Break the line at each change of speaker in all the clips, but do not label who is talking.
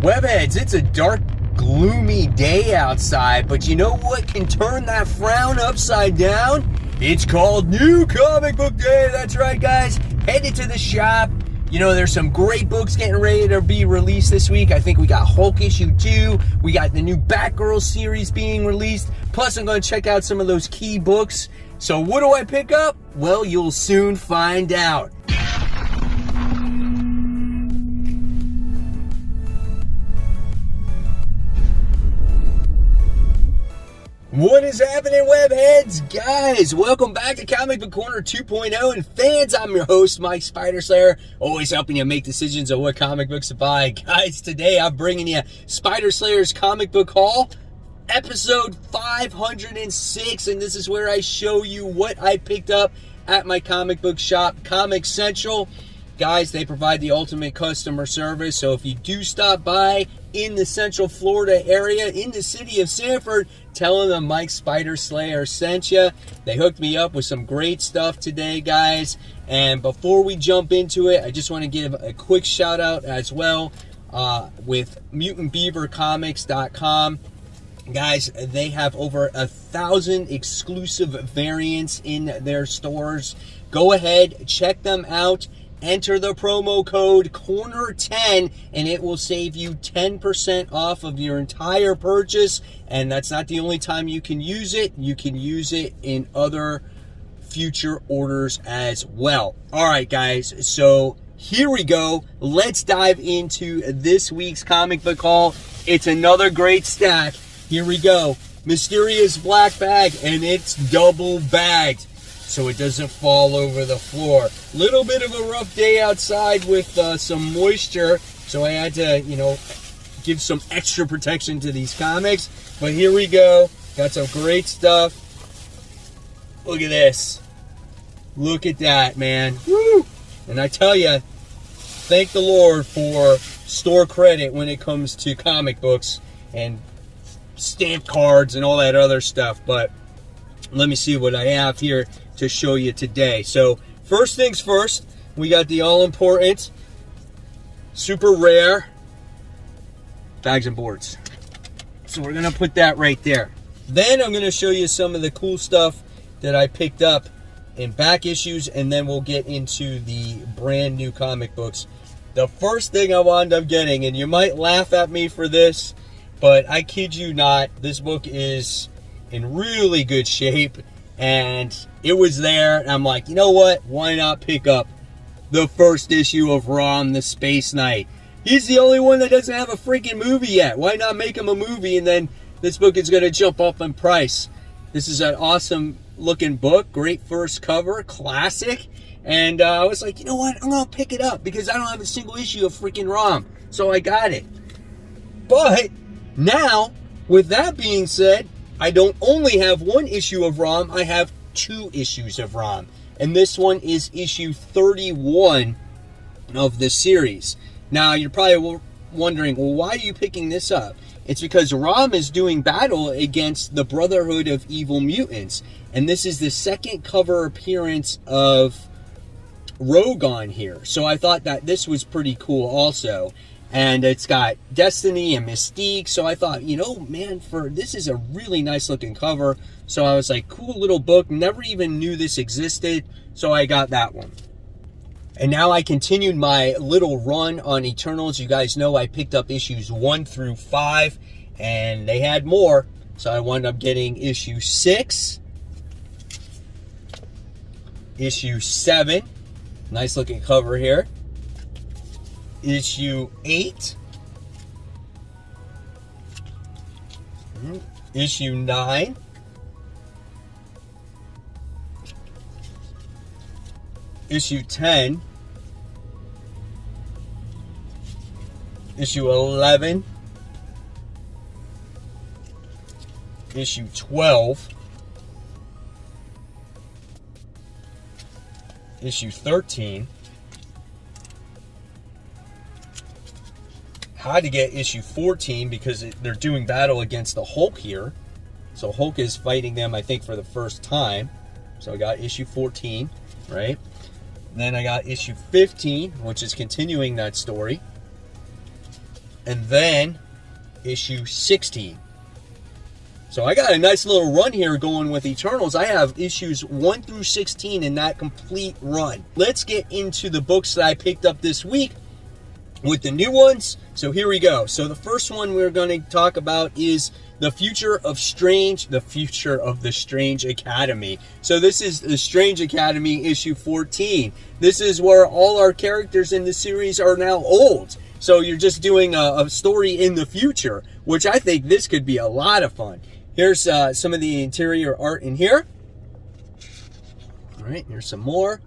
Webheads, it's a dark, gloomy day outside, but you know what can turn that frown upside down? It's called New Comic Book Day. That's right, guys. Headed to the shop. You know, there's some great books getting ready to be released this week. I think we got Hulk issue 2. We got the new Batgirls series being released. Plus, I'm going to check out some of those key books. So what do I pick up? Well, you'll soon find out. What is happening, webheads? Guys, welcome back to Comic Book Corner 2.0. And fans, I'm your host, Mike Spider Slayer, always helping you make decisions on what comic books to buy. Guys, today I'm bringing you Spider Slayer's Comic Book Haul, episode 506. And this is where I show you what I picked up at my comic book shop, Comic Central. Guys, they provide the ultimate customer service. So if you do stop by in the Central Florida area, in the city of Sanford, tell them Mike Spider Slayer sent you. They hooked me up with some great stuff today, guys. And before we jump into it, I just want to give a quick shout out as well with MutantBeaverComics.com. Guys, they have over 1,000 exclusive variants in their stores. Go ahead, check them out. Enter the promo code CORNER10 and it will save you 10% off of your entire purchase. And that's not the only time you can use it. You can use it in other future orders as well. All right, guys. So here we go. Let's dive into this week's comic book haul. It's another great stack. Here we go. Mysterious black bag, and it's double bagged, so it doesn't fall over the floor. Little bit of a rough day outside with some moisture, so I had to, give some extra protection to these comics. But here we go. Got some great stuff. Look at this. Look at that, man. Woo! And I tell you, thank the Lord for store credit when it comes to comic books and stamp cards and all that other stuff. But let me see what I have here to show you today. So first things first, we got the all-important, super rare bags and boards. So we're gonna put that right there. Then I'm gonna show you some of the cool stuff that I picked up in back issues, and then we'll get into the brand new comic books. The first thing I wound up getting, and you might laugh at me for this, but I kid you not, this book is in really good shape. And it was there, and I'm like, you know what? Why not pick up the first issue of Rom the Space Knight? He's the only one that doesn't have a freaking movie yet. Why not make him a movie, and then this book is going to jump up in price? This is an awesome looking book. Great first cover. Classic. And I was like, you know what? I'm going to pick it up because I don't have a single issue of freaking Rom. So I got it. But now, with that being said, I don't only have one issue of Rom, I have 2 issues of Rom. And this one is issue 31 of the series. Now, you're probably wondering, well, why are you picking this up? It's because Rom is doing battle against the Brotherhood of Evil Mutants. And this is the second cover appearance of Rogue on here. So I thought that this was pretty cool also. And it's got Destiny and Mystique. So I thought, man, this is a really nice looking cover. So I was like, cool little book. Never even knew this existed. So I got that one. And now I continued my little run on Eternals. You guys know I picked up issues 1 through 5. And they had more. So I wound up getting issue 6. Issue 7. Nice looking cover here. Issue 8, issue 9, issue 10, issue 11, issue 12, issue 13, had to get issue 14 because they're doing battle against the Hulk here. So Hulk is fighting them, I think, for the first time. So I got issue 14, right? Then I got issue 15, which is continuing that story. and then issue 16. So I got a nice little run here going with Eternals. I have issues 1 through 16 in that complete run. Let's get into the books that I picked up this week with the new ones. So here we go. So the first one we're going to talk about is The Future of Strange, The Future of the Strange Academy. So this is the Strange Academy issue 14. This is where all our characters in the series are now old. So you're just doing a story in the future, which I think this could be a lot of fun. Here's some of the interior art in here. All right, here's some more.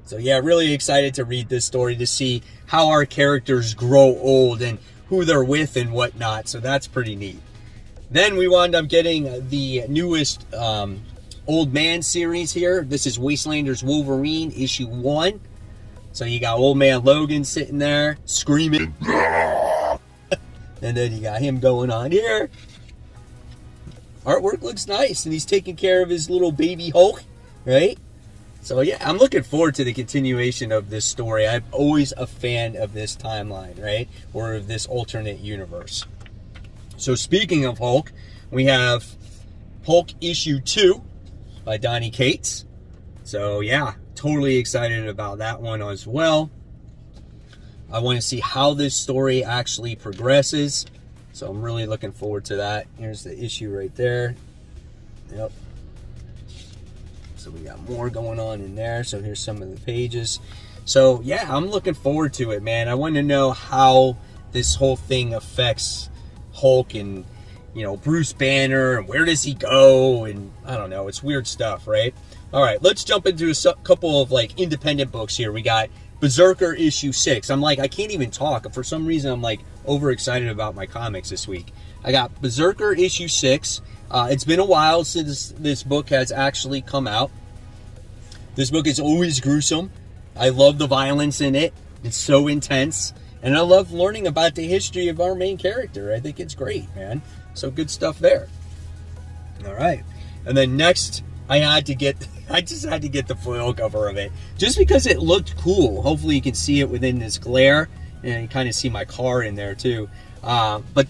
So yeah, really excited to read this story to see how our characters grow old and who they're with and whatnot. So that's pretty neat. Then we wound up getting the newest Old Man series here. This is Wastelanders Wolverine, issue 1. So you got Old Man Logan sitting there screaming. And then you got him going on here. Artwork looks nice, and he's taking care of his little baby Hulk, right? So yeah, I'm looking forward to the continuation of this story. I'm always a fan of this timeline, right? Or of this alternate universe. So speaking of Hulk, we have Polk issue 2 by Donny Cates. So yeah, totally excited about that one as well. I want to see how this story actually progresses. So I'm really looking forward to that. Here's the issue right there. Yep. So we got more going on in there. So here's some of the pages. So yeah, I'm looking forward to it, man. I want to know how this whole thing affects Hulk and, you know, Bruce Banner, and where does he go, and I don't know. It's weird stuff, right? All right, let's jump into a couple of like independent books here. We got Berserker issue 6. I'm like, I can't even talk. For some reason, I'm like overexcited about my comics this week. I got Berserker issue 6. It's been a while since this book has actually come out. This book is always gruesome. I love the violence in it. It's so intense. And I love learning about the history of our main character. I think it's great, man. So good stuff there. All right. And then next, I just had to get the foil cover of it. Just because it looked cool. Hopefully you can see it within this glare. And you kind of see my car in there too. But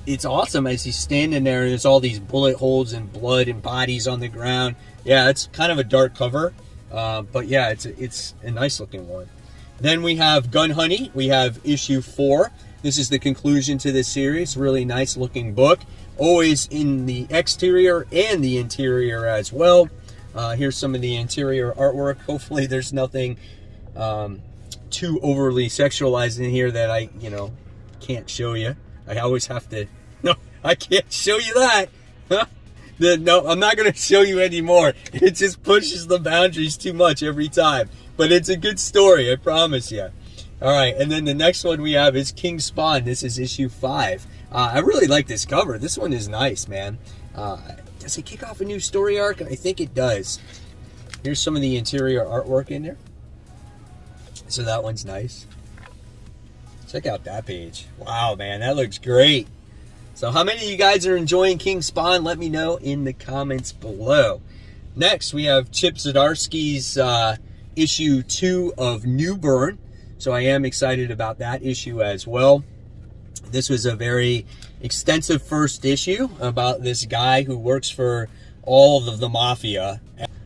it's awesome as he's standing there and there's all these bullet holes and blood and bodies on the ground. Yeah, it's kind of a dark cover. But yeah, it's a nice looking one. Then we have Gun Honey. We have issue 4. This is the conclusion to this series. Really nice looking book. Always in the exterior and the interior as well. Here's some of the interior artwork. Hopefully there's nothing too overly sexualized in here that I, can't show you. I always have to... No, I can't show you that. No, I'm not going to show you anymore. It just pushes the boundaries too much every time. But it's a good story, I promise you. All right, and then the next one we have is King Spawn. This is issue 5. I really like this cover. This one is nice, man. Does it kick off a new story arc? I think it does. Here's some of the interior artwork in there. So that one's nice. Check out that page. Wow, man, that looks great. So how many of you guys are enjoying King Spawn? Let me know in the comments below. Next, we have Chip Zdarsky's issue 2 of New Burn. So I am excited about that issue as well. This was a very extensive first issue about this guy who works for all of the mafia.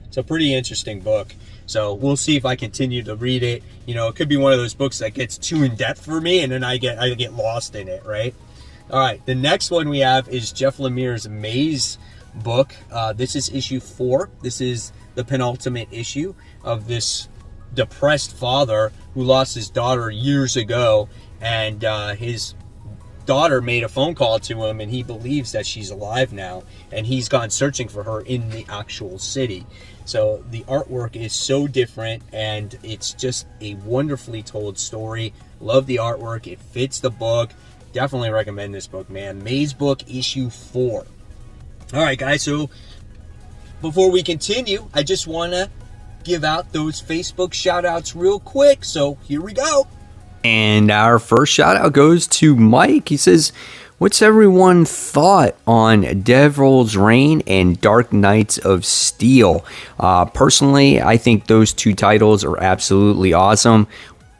It's a pretty interesting book. So we'll see if I continue to read it. It could be one of those books that gets too in depth for me and then I get lost in it, right? All right, the next one we have is Jeff Lemire's Maze book. This is issue 4. This is the penultimate issue of this depressed father who lost his daughter years ago, and his daughter made a phone call to him and he believes that she's alive now, and he's gone searching for her in the actual city. So the artwork is so different and it's just a wonderfully told story. Love the artwork. It fits the book. Definitely recommend this book, man. Maze book issue 4. All right, guys, so before we continue, I just want to give out those Facebook shout-outs real quick. So here we go. And our first shout-out goes to Mike. He says, what's everyone thought on Devil's Reign and Dark Knights of Steel? Personally, I think those two titles are absolutely awesome.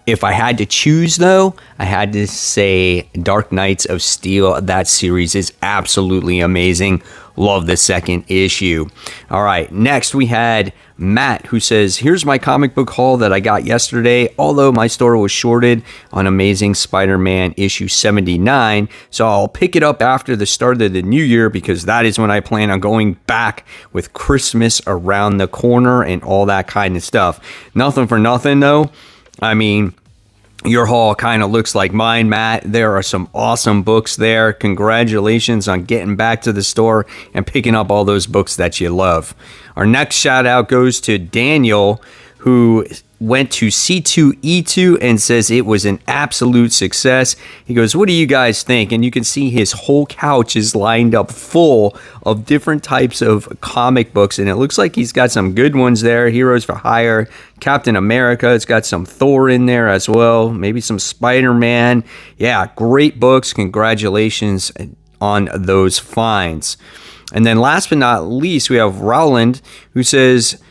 If I had to choose, though, I had to say Dark Knights of Steel. That series is absolutely amazing. Love the second issue. All right, next we had Matt, who says, here's my comic book haul that I got yesterday, although my store was shorted on Amazing Spider-Man issue 79, so I'll pick it up after the start of the new year, because that is when I plan on going back with Christmas around the corner and all that kind of stuff. Nothing for nothing, though. I mean, your haul kind of looks like mine, Matt. There are some awesome books there. Congratulations on getting back to the store and picking up all those books that you love. Our next shout out goes to Daniel, who went to C2E2 and says it was an absolute success. He goes, what do you guys think? And you can see his whole couch is lined up full of different types of comic books, and it looks like he's got some good ones there. Heroes for Hire, Captain America, it's got some Thor in there as well, maybe some Spider-Man. Yeah, great books. Congratulations on those finds. And then last but not least, we have Rowland, who says,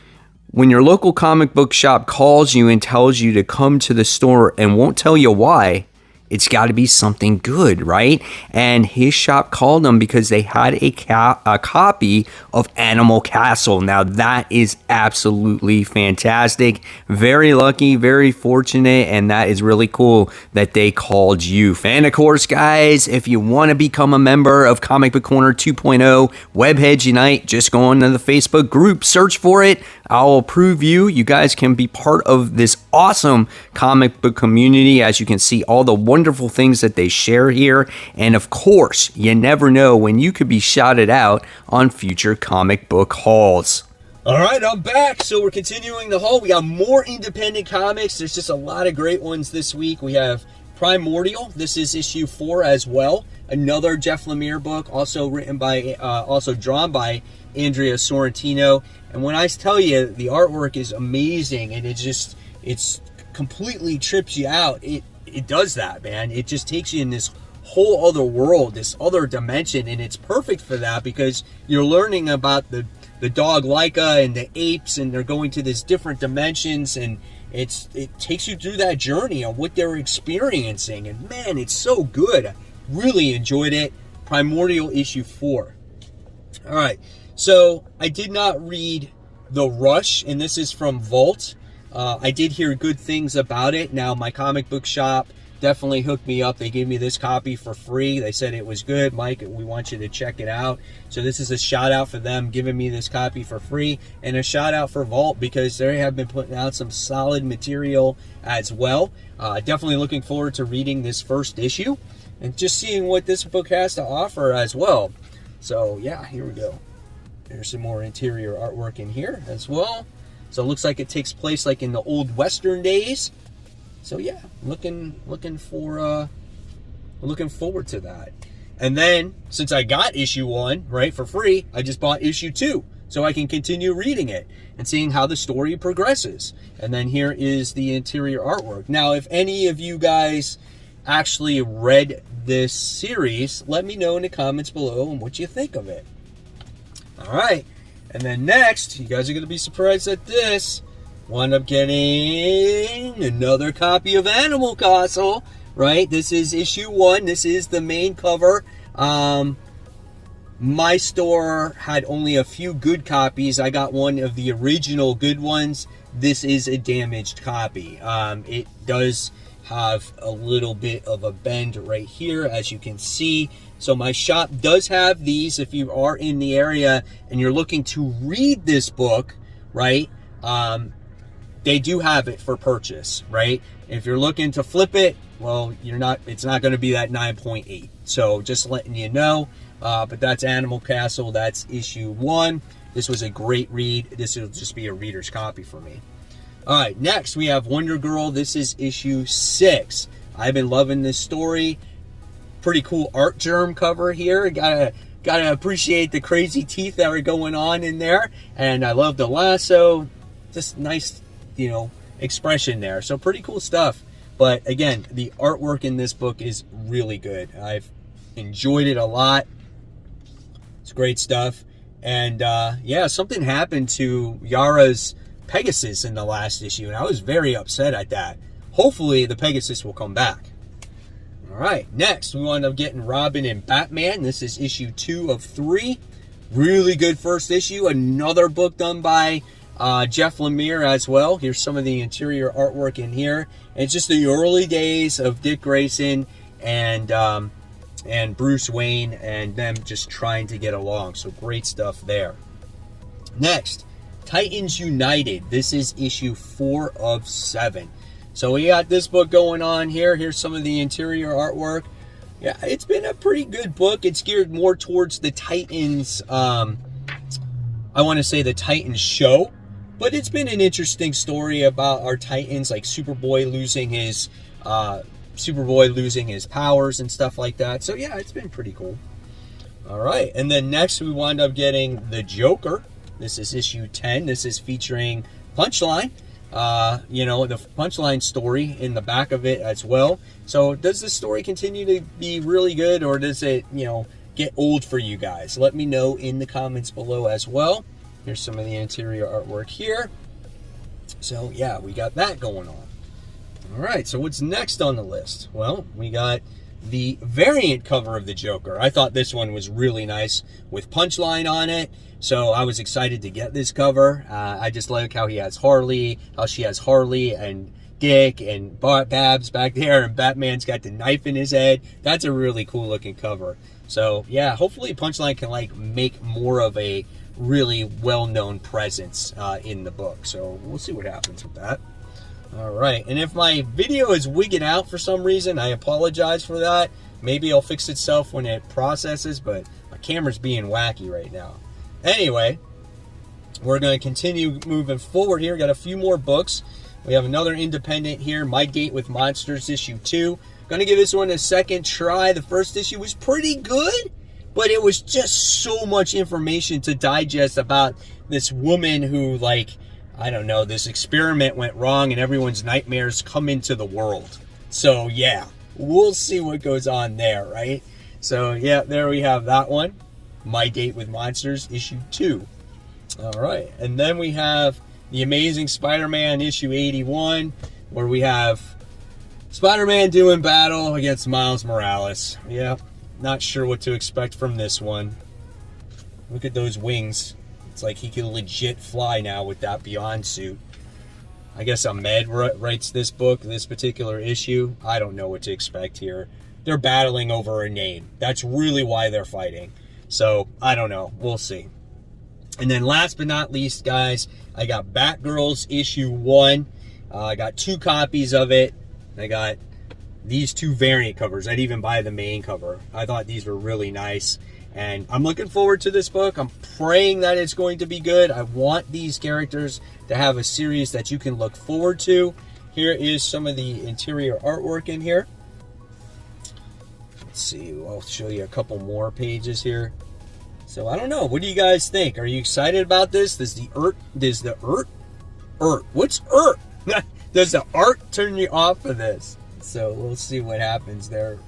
when your local comic book shop calls you and tells you to come to the store and won't tell you why, it's got to be something good, right? And his shop called them because they had a copy of Animal Castle. Now, that is absolutely fantastic. Very lucky, very fortunate, and that is really cool that they called you. And of course, guys, if you want to become a member of Comic Book Corner 2.0, Webheads Unite, just go on to the Facebook group, search for it. I'll approve you. You guys can be part of this awesome comic book community. As you can see, all the wonderful things that they share here. And of course, you never know when you could be shouted out on future comic book hauls.
All right, I'm back. So we're continuing the haul. We got more independent comics. There's just a lot of great ones this week. We have Primordial. This is issue 4 as well. Another Jeff Lemire book, also written by, also drawn by Andrea Sorrentino. And when I tell you the artwork is amazing, and it's completely trips you out, it does that, man. It just takes you in this whole other world, this other dimension, and it's perfect for that because you're learning about the dog Laika and the apes, and they're going to these different dimensions, and it takes you through that journey on what they're experiencing. And man, it's so good. I really enjoyed it. Primordial issue 4. All right. So I did not read The Rush, and this is from Vault. I did hear good things about it. Now, my comic book shop definitely hooked me up. They gave me this copy for free. They said it was good. Mike, we want you to check it out. So this is a shout out for them giving me this copy for free, and a shout out for Vault because they have been putting out some solid material as well. Definitely looking forward to reading this first issue and just seeing what this book has to offer as well. So yeah, here we go. There's some more interior artwork in here as well. So it looks like it takes place like in the old Western days. So yeah, looking forward to that. And then since I got issue 1 right for free, I just bought issue 2 so I can continue reading it and seeing how the story progresses. And then here is the interior artwork. Now, if any of you guys actually read this series, let me know in the comments below and what you think of it. All right, and then next, you guys are going to be surprised at this. Wound up getting another copy of Animal Castle, right? This is issue 1. This is the main cover. My store had only a few good copies. I got one of the original good ones. This is a damaged copy. It does have a little bit of a bend right here, as you can see. So my shop does have these. If you are in the area and you're looking to read this book, right, they do have it for purchase, right? If you're looking to flip it, well, it's not going to be that 9.8. So just letting you know. But that's Animal Castle. That's issue 1. This was a great read. This will just be a reader's copy for me. All right, next we have Wonder Girl. This is issue 6. I've been loving this story. Pretty cool art germ cover here. Gotta appreciate the crazy teeth that are going on in there. And I love the lasso. Just nice, expression there. So pretty cool stuff. But again, the artwork in this book is really good. I've enjoyed it a lot. It's great stuff. And yeah, something happened to Yara's Pegasus in the last issue, and I was very upset at that. hopefully the Pegasus will come back. All right, next we wound up getting Robin and Batman. This is issue 2 of 3. Really good first issue. Another book done by Jeff Lemire as well. Here's some of the interior artwork in here. And it's just the early days of Dick Grayson and Bruce Wayne and them just trying to get along. So great stuff there. Next, Titans United. This is issue 4 of 7. So we got this book going on here. Here's some of the interior artwork. Yeah, it's been a pretty good book. It's geared more towards the Titans, I want to say the Titans show. But it's been an interesting story about our Titans, like Superboy losing his powers and stuff like that. So yeah, it's been pretty cool. All right, and then next we wind up getting the Joker. This is issue 10. This is featuring Punchline. The Punchline story in the back of it as well. So does this story continue to be really good, or does it, get old for you guys? Let me know in the comments below as well. Here's some of the interior artwork here. So yeah, we got that going on. All right, so what's next on the list? Well, we got the variant cover of the Joker. I thought this one was really nice with Punchline on it. So I was excited to get this cover. I just like how he has Harley, how she has Harley and Dick and Babs back there, and Batman's got the knife in his head. That's a really cool looking cover. So yeah, hopefully Punchline can make more of a really well-known presence in the book. So we'll see what happens with that. All right, and if my video is wigging out for some reason, I apologize for that. Maybe it'll fix itself when it processes, but my camera's being wacky right now. Anyway, we're going to continue moving forward here. Got a few more books. We have another independent here, My Date with Monsters, issue 2. Going to give this one a second try. The first issue was pretty good, but it was just so much information to digest about this woman who, I don't know, this experiment went wrong and everyone's nightmares come into the world. So yeah, we'll see what goes on there, right? So yeah, there we have that one. My Date with Monsters, issue 2. All right, and then we have The Amazing Spider-Man, issue 81, where we have Spider-Man doing battle against Miles Morales. Yeah, not sure what to expect from this one. Look at those wings. It's like he can legit fly now with that Beyond suit. I guess Ahmed writes this book, this particular issue. I don't know what to expect here. They're battling over a name. That's really why they're fighting. So, I don't know. We'll see. And then last but not least, guys, I got Batgirls issue 1. I got 2 copies of it. I got these 2 variant covers. I'd even buy the main cover. I thought these were really nice. And I'm looking forward to this book. I'm praying that it's going to be good. I want these characters to have a series that you can look forward to. Here is some of the interior artwork in here. Let's see. I'll show you a couple more pages here. So I don't know. What do you guys think? Are you excited about this? Does the art turn you off of this? So we'll see what happens there.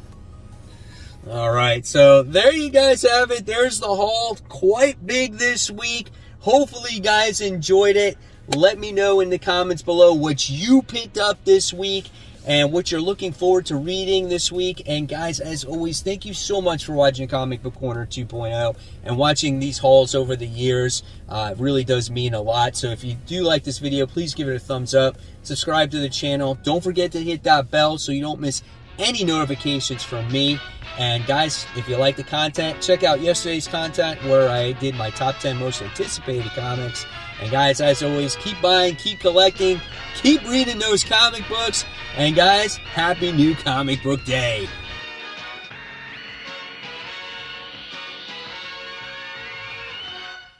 All right, so there you guys have it. There's the haul. Quite big this week. Hopefully you guys enjoyed it. Let me know in the comments below what you picked up this week and what you're looking forward to reading this week. And guys, as always, thank you so much for watching Comic Book Corner 2.0 and watching these hauls over the years. It really does mean a lot. So if you do like this video, please give it a thumbs up. Subscribe to the channel. Don't forget to hit that bell so you don't miss any notifications from me. And guys, if you like the content, check out yesterday's content where I did my top 10 most anticipated comics. And guys, as always, keep buying, keep collecting, keep reading those comic books. And guys, happy new comic book day.